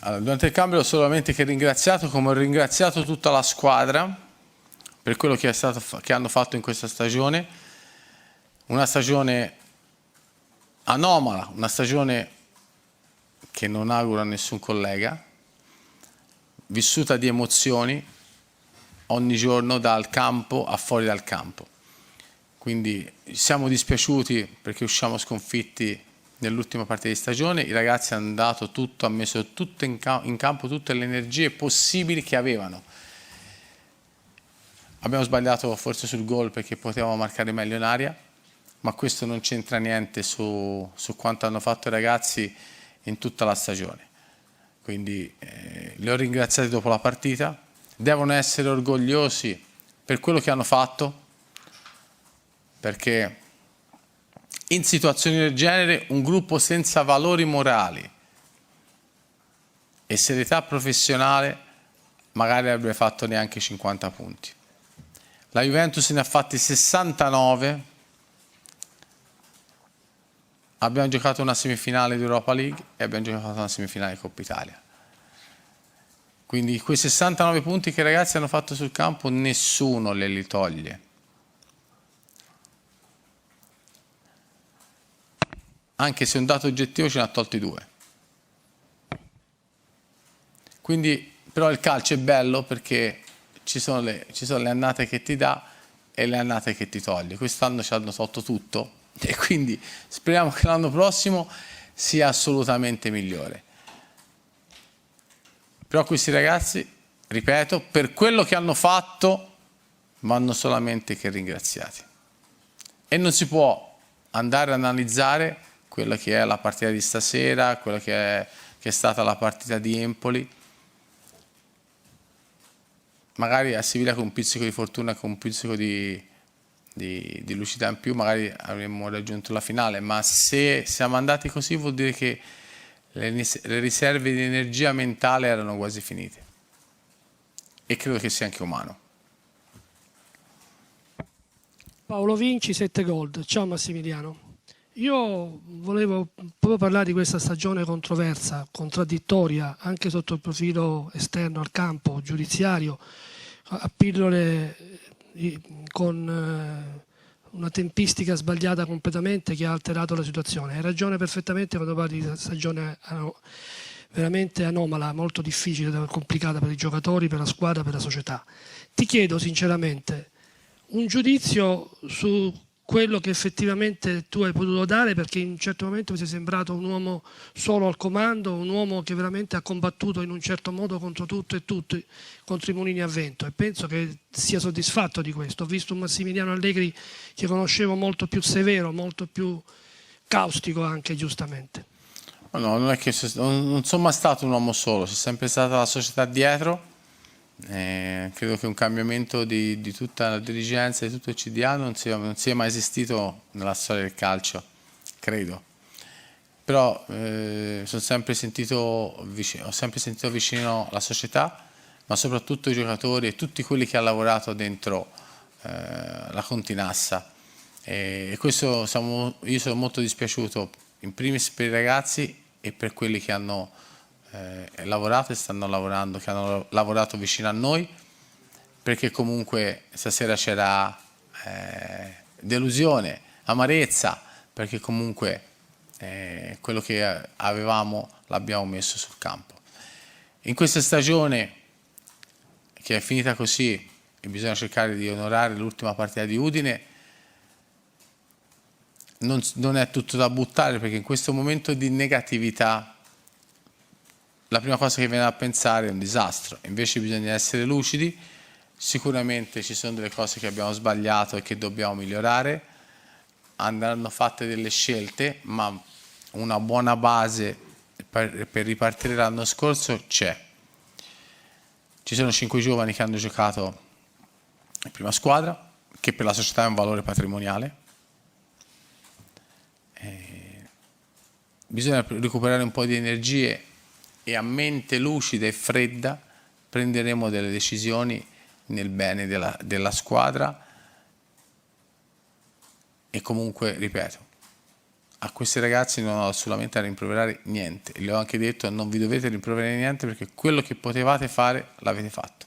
Allora, durante il cambio ho solamente che ringraziato, come ho ringraziato tutta la squadra per quello che hanno fatto in questa stagione. Una stagione anomala, una stagione che non auguro a nessun collega, vissuta di emozioni ogni giorno dal campo a fuori dal campo. Quindi siamo dispiaciuti perché usciamo sconfitti nell'ultima parte di stagione, i ragazzi hanno dato tutto, hanno messo tutto in campo, tutte le energie possibili che avevano. Abbiamo sbagliato forse sul gol perché potevamo marcare meglio in aria, ma questo non c'entra niente su quanto hanno fatto i ragazzi in tutta la stagione. Quindi li ho ringraziati dopo la partita, devono essere orgogliosi per quello che hanno fatto, perché in situazioni del genere un gruppo senza valori morali e serietà professionale magari avrebbe fatto neanche 50 punti. La Juventus ne ha fatti 69, abbiamo giocato una semifinale di Europa League e abbiamo giocato una semifinale di Coppa Italia. Quindi quei 69 punti che i ragazzi hanno fatto sul campo nessuno li toglie. Anche se un dato oggettivo ce ne ha tolti 2. Quindi però il calcio è bello perché ci sono le annate che ti dà e le annate che ti toglie. Quest'anno ci hanno tolto tutto e quindi speriamo che l'anno prossimo sia assolutamente migliore. Però questi ragazzi, ripeto, per quello che hanno fatto vanno solamente che ringraziati. E non si può andare a analizzare quella che è la partita di stasera, quella che è stata la partita di Empoli. Magari a Siviglia con un pizzico di fortuna, con un pizzico di lucidità in più, magari avremmo raggiunto la finale, ma se siamo andati così vuol dire che le riserve di energia mentale erano quasi finite. E credo che sia anche umano. Paolo Vinci, 7 Gold. Ciao Massimiliano. Io volevo proprio parlare di questa stagione controversa, contraddittoria, anche sotto il profilo esterno al campo, giudiziario, a pillole con una tempistica sbagliata completamente che ha alterato la situazione. Hai ragione perfettamente quando parli di una stagione veramente anomala, molto difficile, complicata per i giocatori, per la squadra, per la società. Ti chiedo sinceramente un giudizio su quello che effettivamente tu hai potuto dare, perché in un certo momento mi sei sembrato un uomo solo al comando, un uomo che veramente ha combattuto in un certo modo contro tutto e tutti, contro i mulini a vento, e penso che sia soddisfatto di questo. Ho visto un Massimiliano Allegri che conoscevo molto più severo, molto più caustico anche, giustamente. No, non è che non sono mai stato un uomo solo, c'è sempre stata la società dietro. Credo che un cambiamento di tutta la dirigenza, di tutto il CDA non sia mai esistito nella storia del calcio, credo. Però ho sempre sentito vicino la società, ma soprattutto i giocatori e tutti quelli che hanno lavorato dentro la Continassa. E questo io sono molto dispiaciuto, in primis per i ragazzi e per quelli che hanno lavorato e stanno lavorando, che hanno lavorato vicino a noi, perché comunque stasera c'era delusione, amarezza, perché comunque quello che avevamo l'abbiamo messo sul campo. In questa stagione che è finita così e bisogna cercare di onorare l'ultima partita di Udine, non è tutto da buttare, perché in questo momento di negatività la prima cosa che viene da pensare è un disastro. Invece bisogna essere lucidi, sicuramente ci sono delle cose che abbiamo sbagliato e che dobbiamo migliorare, andranno fatte delle scelte, ma una buona base per ripartire l'anno scorso c'è. Ci sono 5 giovani che hanno giocato in prima squadra, che per la società è un valore patrimoniale. Bisogna recuperare un po' di energie e a mente lucida e fredda prenderemo delle decisioni nel bene della squadra e comunque, ripeto, a questi ragazzi non ho assolutamente a rimproverare niente. Gli ho anche detto: non vi dovete rimproverare niente, perché quello che potevate fare l'avete fatto.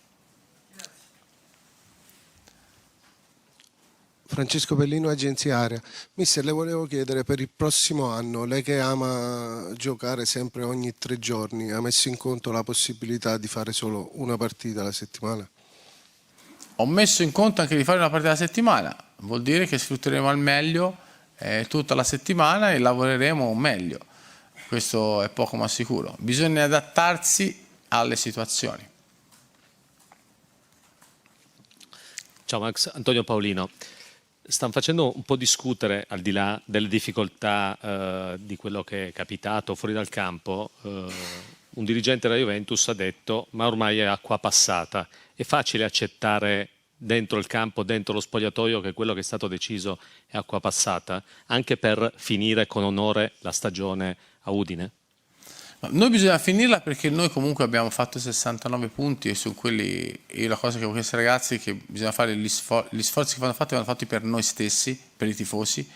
Francesco Pellino, Agenzia Area. Mister, le volevo chiedere per il prossimo anno, lei che ama giocare sempre ogni 3 giorni, ha messo in conto la possibilità di fare solo una partita alla settimana? Ho messo in conto anche di fare una partita alla settimana, vuol dire che sfrutteremo al meglio tutta la settimana e lavoreremo meglio. Questo è poco ma sicuro. Bisogna adattarsi alle situazioni. Ciao Max, Antonio Paolino. Stanno facendo un po' discutere, al di là delle difficoltà di quello che è capitato fuori dal campo, un dirigente della Juventus ha detto: ma ormai è acqua passata, è facile accettare dentro il campo, dentro lo spogliatoio, che quello che è stato deciso è acqua passata, anche per finire con onore la stagione a Udine? Noi bisogna finirla, perché noi comunque abbiamo fatto 69 punti e su quelli, io la cosa che ho chiesto ai ragazzi è che bisogna fare gli sforzi che vanno fatti per noi stessi, per i tifosi.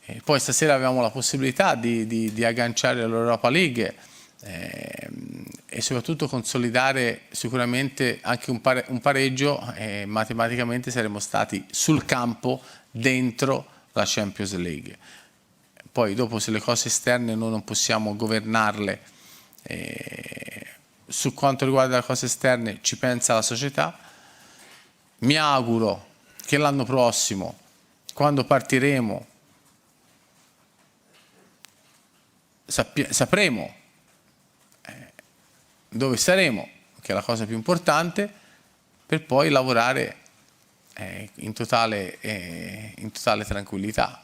E poi stasera abbiamo la possibilità di agganciare l'Europa League e soprattutto consolidare sicuramente anche un pareggio, e matematicamente saremo stati sul campo dentro la Champions League. Poi dopo, se le cose esterne noi non possiamo governarle, su quanto riguarda le cose esterne ci pensa la società. Mi auguro che l'anno prossimo, quando partiremo, sapremo dove saremo, che è la cosa più importante, per poi lavorare in totale tranquillità.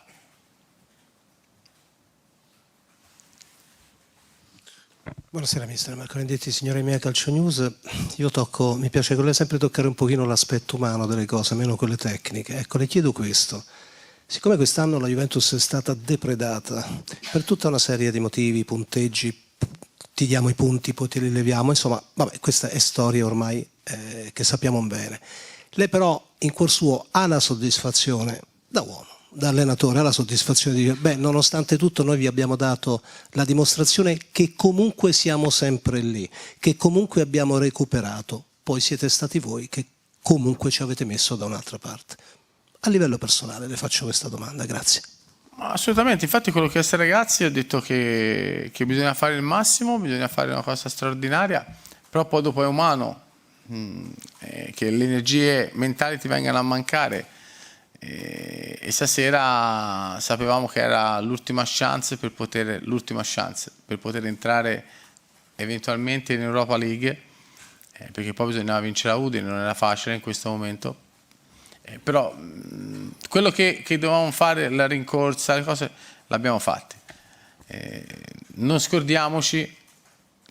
Buonasera mister, Marco Venditti, signore mia, Calcio News. Mi piace con lei sempre toccare un pochino l'aspetto umano delle cose, meno quelle tecniche. Ecco, le chiedo questo. Siccome quest'anno la Juventus è stata depredata per tutta una serie di motivi, punteggi, ti diamo i punti, poi te li leviamo, insomma, vabbè, questa è storia ormai che sappiamo bene. Lei però in cuor suo ha la soddisfazione, da uomo, da allenatore, ha la soddisfazione di dire: beh, nonostante tutto noi vi abbiamo dato la dimostrazione che comunque siamo sempre lì, che comunque abbiamo recuperato, poi siete stati voi che comunque ci avete messo da un'altra parte. A livello personale le faccio questa domanda, grazie. Assolutamente, infatti quello che ho chiesto ai ragazzi, ho detto che bisogna fare il massimo, bisogna fare una cosa straordinaria, però poi dopo è umano che le energie mentali ti vengano a mancare. E stasera sapevamo che era l'ultima chance per poter entrare eventualmente in Europa League, perché poi bisognava vincere a Udine, non era facile in questo momento, però quello che dovevamo fare, la rincorsa, le cose l'abbiamo fatte. Non scordiamoci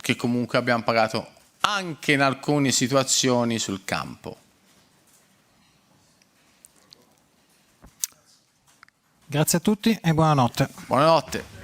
che comunque abbiamo pagato anche in alcune situazioni sul campo. Grazie a tutti e buonanotte. Buonanotte.